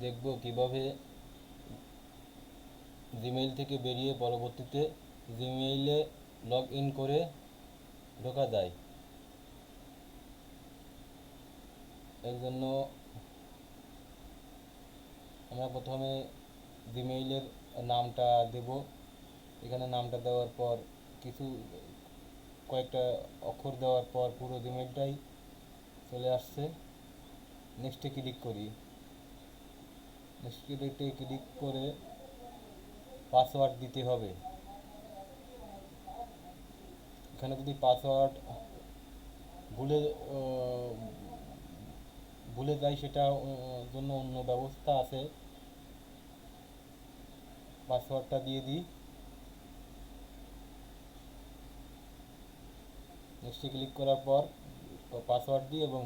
দেখব কিভাবে জিমেইল থেকে বেরিয়ে পরবর্তীতে জিমেইলে লগ ইন করে ঢোকা যায়। এর জন্য আমরা প্রথমে জিমেইলের নামটা দেব। এখানে নামটা দেওয়ার পর কিছু কয়েকটা অক্ষর দেওয়ার পর পুরো জিমেইলটাই চলে আসছে। নেক্সটে ক্লিক করি। নেক্সটে ক্লিক করে পাসওয়ার্ড দিতে হবে। এখানে যদি পাসওয়ার্ড ভুলে ভুলে যাই, সেটা জন্য অন্য ব্যবস্থা আছে। পাসওয়ার্ডটা দিয়ে দিই। নেক্সটে ক্লিক করার পর পাসওয়ার্ড দিই এবং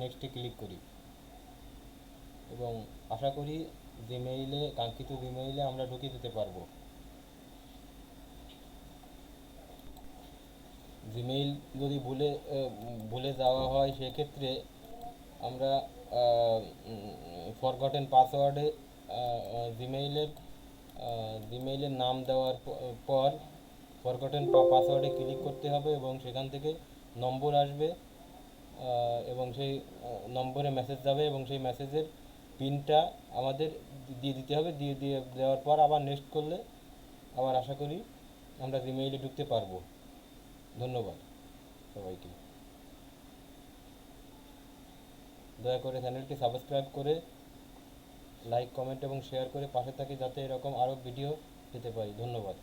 নেক্সটে ক্লিক করি এবং আশা করি কাঙ্ক্ষিত জিমেইলে আমরা ঢুকে যেতে পারবো। জিমেইল যদি ভুলে যাওয়া হয়, সেক্ষেত্রে আমরা ফরগটেন পাসওয়ার্ডে জিমেইলের জিমেইলের নাম দেওয়ার পর ফরগটেন পাসওয়ার্ডে ক্লিক করতে হবে এবং সেখান থেকে নম্বর আসবে এবং সেই নম্বরে মেসেজ যাবে এবং সেই মেসেজের পিনটা আমাদের দিয়ে দিতে হবে। দিয়ে দেওয়ার পর আবার নেক্সট করলে আবার আশা করি আমরা জিমেইলে ঢুকতে পারবো। ধন্যবাদ সবাইকে। দয়া করে চ্যানেলটি সাবস্ক্রাইব করে লাইক, কমেন্ট এবং শেয়ার করে পাশে থাকি, যাতে এরকম আরও ভিডিও পেতে পারি। ধন্যবাদ।